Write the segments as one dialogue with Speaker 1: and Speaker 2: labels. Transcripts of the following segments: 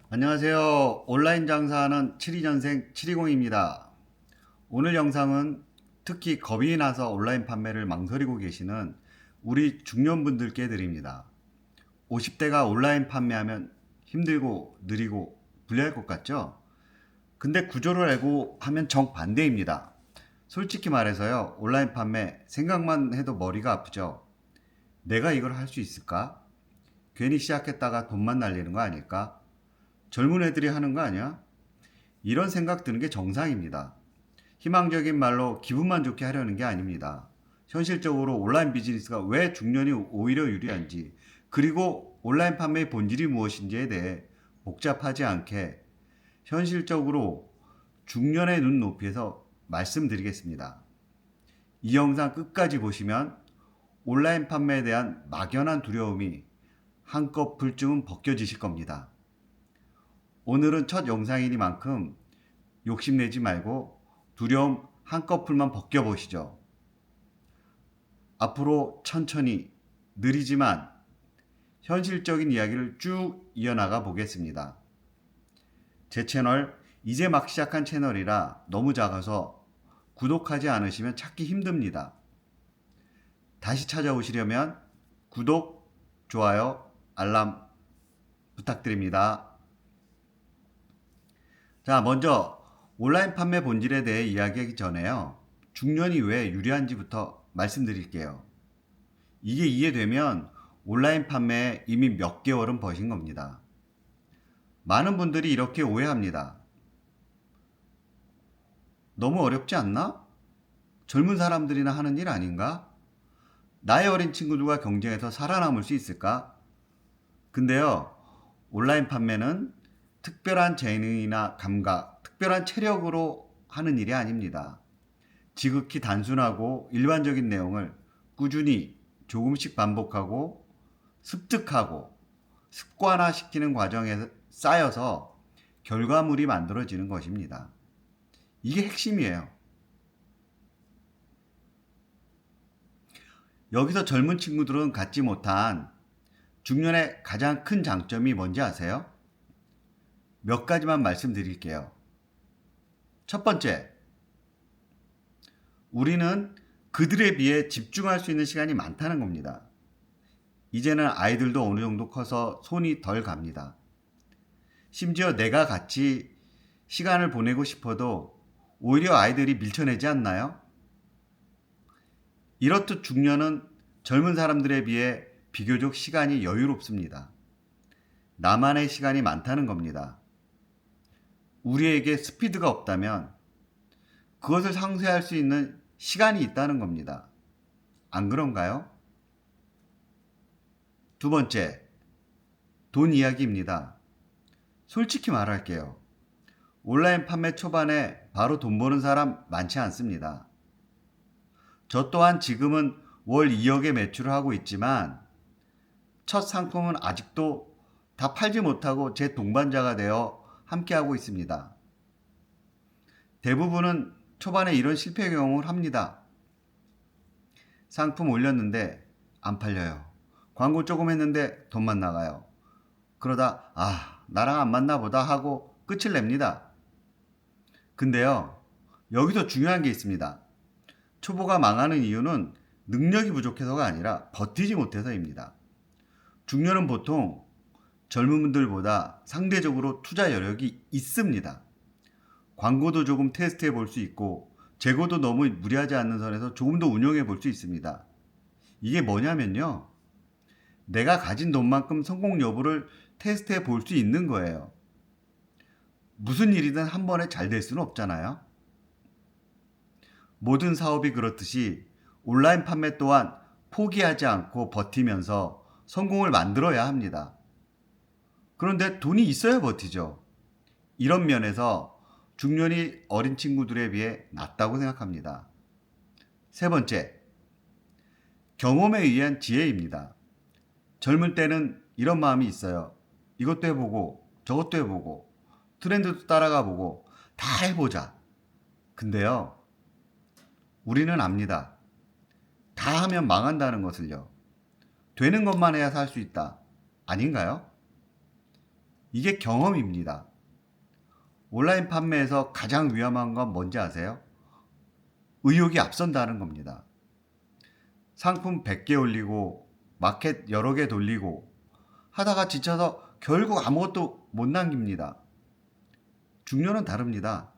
Speaker 1: 안녕하세요. 온라인 장사하는 72년생 720입니다. 오늘 영상은 특히 겁이 나서 온라인 판매를 망설이고 계시는 우리 중년분들께 드립니다. 50대가 온라인 판매하면 힘들고 느리고 불리할 것 같죠? 근데 구조를 알고 하면 정반대입니다. 솔직히 말해서요, 온라인 판매 생각만 해도 머리가 아프죠? 내가 이걸 할 수 있을까? 괜히 시작했다가 돈만 날리는 거 아닐까? 젊은 애들이 하는 거 아니야? 이런 생각 드는 게 정상입니다. 희망적인 말로 기분만 좋게 하려는 게 아닙니다. 현실적으로 온라인 비즈니스가 왜 중년이 오히려 유리한지, 그리고 온라인 판매의 본질이 무엇인지에 대해 복잡하지 않게 현실적으로 중년의 눈높이에서 말씀드리겠습니다. 이 영상 끝까지 보시면 온라인 판매에 대한 막연한 두려움이 한꺼풀쯤은 벗겨지실 겁니다. 오늘은 첫 영상이니만큼 욕심내지 말고 두려움 한꺼풀만 벗겨보시죠. 앞으로 천천히 느리지만 현실적인 이야기를 쭉 이어나가 보겠습니다. 제 채널 이제 막 시작한 채널이라 너무 작아서 구독하지 않으시면 찾기 힘듭니다. 다시 찾아오시려면 구독, 좋아요, 알람 부탁드립니다. 자, 먼저 온라인 판매 본질에 대해 이야기하기 전에요. 중년이 왜 유리한지부터 말씀드릴게요. 이게 이해되면 온라인 판매에 이미 몇 개월은 버신 겁니다. 많은 분들이 이렇게 오해합니다. 너무 어렵지 않나? 젊은 사람들이나 하는 일 아닌가? 나이 어린 친구들과 경쟁해서 살아남을 수 있을까? 근데요, 온라인 판매는 특별한 재능이나 감각, 특별한 체력으로 하는 일이 아닙니다. 지극히 단순하고 일반적인 내용을 꾸준히 조금씩 반복하고 습득하고 습관화시키는 과정에 쌓여서 결과물이 만들어지는 것입니다. 이게 핵심이에요. 여기서 젊은 친구들은 갖지 못한 중년의 가장 큰 장점이 뭔지 아세요? 몇 가지만 말씀드릴게요. 첫 번째, 우리는 그들에 비해 집중할 수 있는 시간이 많다는 겁니다. 이제는 아이들도 어느 정도 커서 손이 덜 갑니다. 심지어 내가 같이 시간을 보내고 싶어도 오히려 아이들이 밀쳐내지 않나요? 이렇듯 중년은 젊은 사람들에 비해 비교적 시간이 여유롭습니다. 나만의 시간이 많다는 겁니다. 우리에게 스피드가 없다면 그것을 상쇄할 수 있는 시간이 있다는 겁니다. 안 그런가요? 두 번째, 돈 이야기입니다. 솔직히 말할게요. 온라인 판매 초반에 바로 돈 버는 사람 많지 않습니다. 저 또한 지금은 월 2억의 매출을 하고 있지만 첫 상품은 아직도 다 팔지 못하고 제 동반자가 되어 함께하고 있습니다. 대부분은 초반에 이런 실패 경험을 합니다. 상품 올렸는데 안 팔려요. 광고 조금 했는데 돈만 나가요. 그러다 나랑 안 맞나 보다 하고 끝을 냅니다. 근데요, 여기서 중요한 게 있습니다. 초보가 망하는 이유는 능력이 부족해서가 아니라 버티지 못해서입니다. 중년은 보통 젊은 분들보다 상대적으로 투자 여력이 있습니다. 광고도 조금 테스트해 볼 수 있고 재고도 너무 무리하지 않는 선에서 조금 더 운용해 볼 수 있습니다. 이게 뭐냐면요, 내가 가진 돈만큼 성공 여부를 테스트해 볼 수 있는 거예요. 무슨 일이든 한 번에 잘 될 수는 없잖아요. 모든 사업이 그렇듯이 온라인 판매 또한 포기하지 않고 버티면서 성공을 만들어야 합니다. 그런데 돈이 있어야 버티죠. 이런 면에서 중년이 어린 친구들에 비해 낫다고 생각합니다. 세 번째, 경험에 의한 지혜입니다. 젊을 때는 이런 마음이 있어요. 이것도 해보고 저것도 해보고 트렌드도 따라가 보고 다 해보자. 근데요, 우리는 압니다. 다 하면 망한다는 것을요. 되는 것만 해야 살 수 있다. 아닌가요? 이게 경험입니다. 온라인 판매에서 가장 위험한 건 뭔지 아세요? 의욕이 앞선다는 겁니다. 상품 100개 올리고 마켓 여러 개 돌리고 하다가 지쳐서 결국 아무것도 못 남깁니다. 중요는 다릅니다.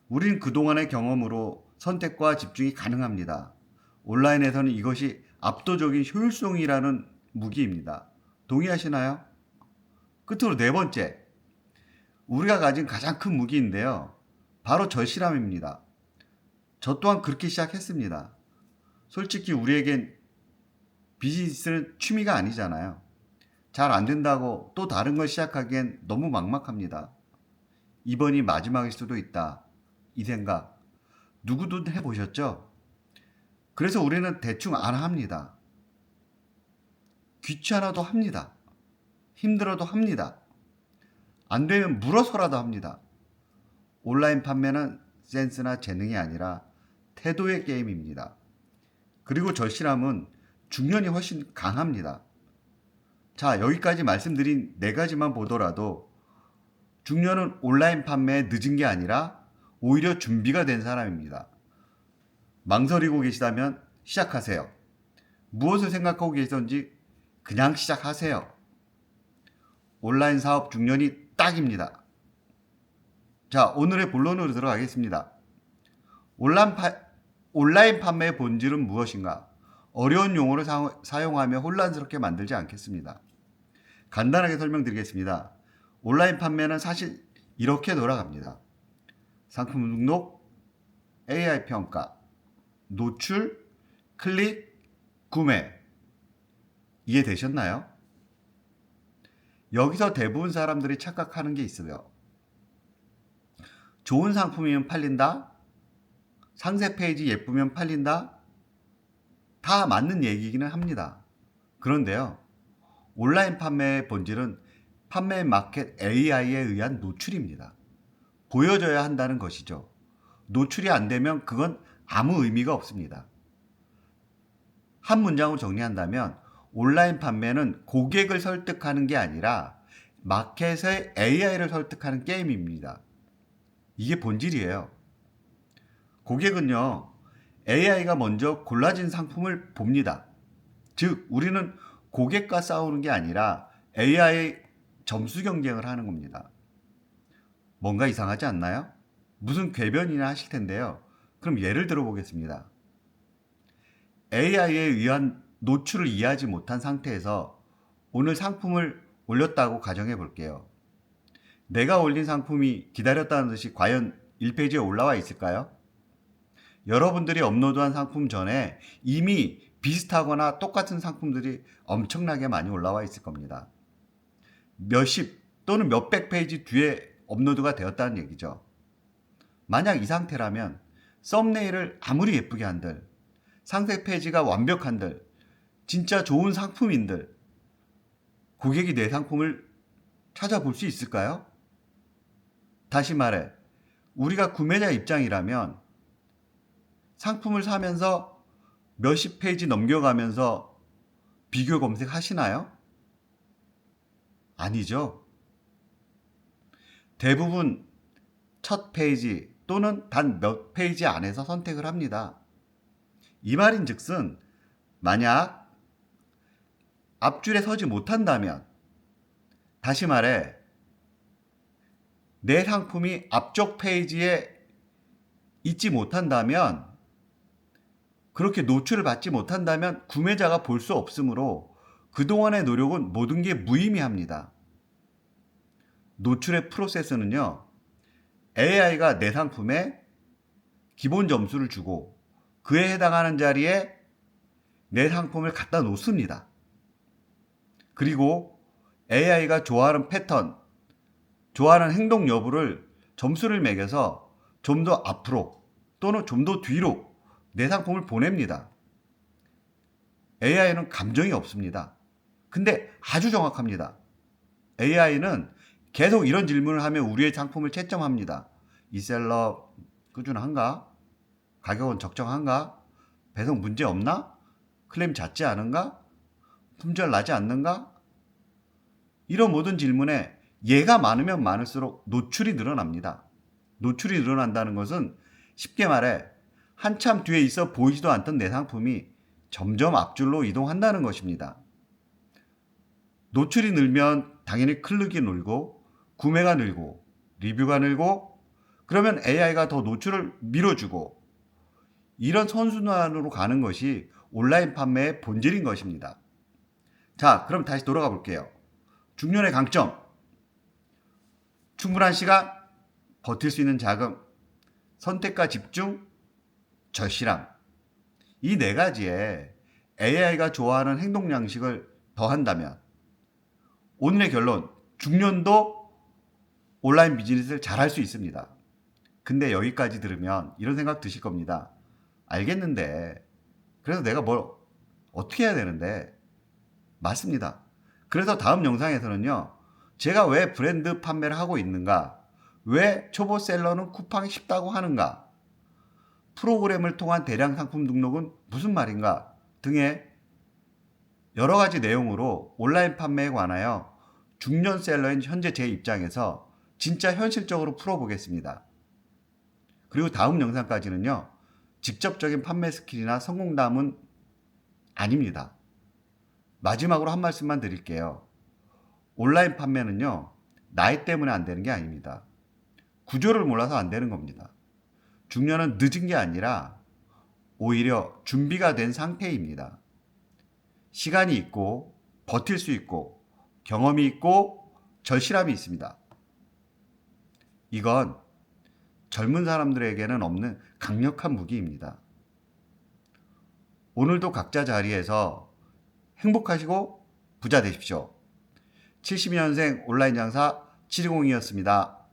Speaker 1: 우린 그동안의 경험으로 선택과 집중이 가능합니다. 온라인에서는 이것이 압도적인 효율성이라는 무기입니다. 동의하시나요? 끝으로 네 번째, 우리가 가진 가장 큰 무기인데요. 바로 절실함입니다. 저 또한 그렇게 시작했습니다. 솔직히 우리에겐 비즈니스는 취미가 아니잖아요. 잘 안 된다고 또 다른 걸 시작하기엔 너무 막막합니다. 이번이 마지막일 수도 있다. 이 생각 누구도 해보셨죠? 그래서 우리는 대충 안 합니다. 귀찮아도 합니다. 힘들어도 합니다. 안 되면 물어서라도 합니다. 온라인 판매는 센스나 재능이 아니라 태도의 게임입니다. 그리고 절실함은 중년이 훨씬 강합니다. 자, 여기까지 말씀드린 네 가지만 보더라도 중년은 온라인 판매에 늦은 게 아니라 오히려 준비가 된 사람입니다. 망설이고 계시다면 시작하세요. 무엇을 생각하고 계시던지 그냥 시작하세요. 온라인 사업 중년이 딱입니다. 자, 오늘의 본론으로 들어가겠습니다. 온라인 판매의 본질은 무엇인가? 어려운 용어를 사용하며 혼란스럽게 만들지 않겠습니다. 간단하게 설명드리겠습니다. 온라인 판매는 사실 이렇게 돌아갑니다. 상품 등록, AI 평가, 노출, 클릭, 구매. 이해되셨나요? 여기서 대부분 사람들이 착각하는 게 있어요. 좋은 상품이면 팔린다? 상세 페이지 예쁘면 팔린다? 다 맞는 얘기기는 합니다. 그런데요, 온라인 판매의 본질은 판매 마켓 AI에 의한 노출입니다. 보여줘야 한다는 것이죠. 노출이 안 되면 그건 아무 의미가 없습니다. 한 문장으로 정리한다면 온라인 판매는 고객을 설득하는 게 아니라 마켓의 AI를 설득하는 게임입니다. 이게 본질이에요. 고객은요, AI가 먼저 골라진 상품을 봅니다. 즉, 우리는 고객과 싸우는 게 아니라 AI 점수 경쟁을 하는 겁니다. 뭔가 이상하지 않나요? 무슨 궤변이나 하실 텐데요. 그럼 예를 들어 보겠습니다. AI에 의한 노출을 이해하지 못한 상태에서 오늘 상품을 올렸다고 가정해 볼게요. 내가 올린 상품이 기다렸다는 듯이 과연 1페이지에 올라와 있을까요? 여러분들이 업로드한 상품 전에 이미 비슷하거나 똑같은 상품들이 엄청나게 많이 올라와 있을 겁니다. 몇십 또는 몇백 페이지 뒤에 업로드가 되었다는 얘기죠. 만약 이 상태라면 썸네일을 아무리 예쁘게 한들, 상세 페이지가 완벽한들, 진짜 좋은 상품인들, 고객이 내 상품을 찾아볼 수 있을까요? 다시 말해, 우리가 구매자 입장이라면 상품을 사면서 몇십 페이지 넘겨가면서 비교 검색하시나요? 아니죠. 대부분 첫 페이지 또는 단 몇 페이지 안에서 선택을 합니다. 이 말인즉슨 만약 앞줄에 서지 못한다면, 다시 말해 내 상품이 앞쪽 페이지에 있지 못한다면, 그렇게 노출을 받지 못한다면 구매자가 볼 수 없으므로 그동안의 노력은 모든 게 무의미합니다. 노출의 프로세스는요, AI가 내 상품에 기본 점수를 주고 그에 해당하는 자리에 내 상품을 갖다 놓습니다. 그리고 AI가 좋아하는 패턴, 좋아하는 행동 여부를 점수를 매겨서 좀 더 앞으로 또는 좀 더 뒤로 내 상품을 보냅니다. AI는 감정이 없습니다. 근데 아주 정확합니다. AI는 계속 이런 질문을 하며 우리의 상품을 채점합니다. 이 셀러 꾸준한가? 가격은 적정한가? 배송 문제 없나? 클레임 잦지 않은가? 품절 나지 않는가? 이런 모든 질문에 얘가 많으면 많을수록 노출이 늘어납니다. 노출이 늘어난다는 것은 쉽게 말해 한참 뒤에 있어 보이지도 않던 내 상품이 점점 앞줄로 이동한다는 것입니다. 노출이 늘면 당연히 클릭이 늘고 구매가 늘고 리뷰가 늘고 그러면 AI가 더 노출을 밀어주고 이런 선순환으로 가는 것이 온라인 판매의 본질인 것입니다. 자, 그럼 다시 돌아가 볼게요. 중년의 강점. 충분한 시간, 버틸 수 있는 자금, 선택과 집중, 절실함. 이 네 가지에 AI가 좋아하는 행동 양식을 더한다면 오늘의 결론, 중년도 온라인 비즈니스를 잘할 수 있습니다. 근데 여기까지 들으면 이런 생각 드실 겁니다. 알겠는데, 그래서 내가 뭘 어떻게 해야 되는데? 맞습니다. 그래서 다음 영상에서는요, 제가 왜 브랜드 판매를 하고 있는가? 왜 초보 셀러는 쿠팡이 쉽다고 하는가? 프로그램을 통한 대량 상품 등록은 무슨 말인가? 등의 여러 가지 내용으로 온라인 판매에 관하여 중년 셀러인 현재 제 입장에서 진짜 현실적으로 풀어보겠습니다. 그리고 다음 영상까지는요, 직접적인 판매 스킬이나 성공담은 아닙니다. 마지막으로 한 말씀만 드릴게요. 온라인 판매는요, 나이 때문에 안 되는 게 아닙니다. 구조를 몰라서 안 되는 겁니다. 중년은 늦은 게 아니라 오히려 준비가 된 상태입니다. 시간이 있고 버틸 수 있고 경험이 있고 절실함이 있습니다. 이건 젊은 사람들에게는 없는 강력한 무기입니다. 오늘도 각자 자리에서 행복하시고 부자 되십시오. 72년생 온라인 장사 720이었습니다.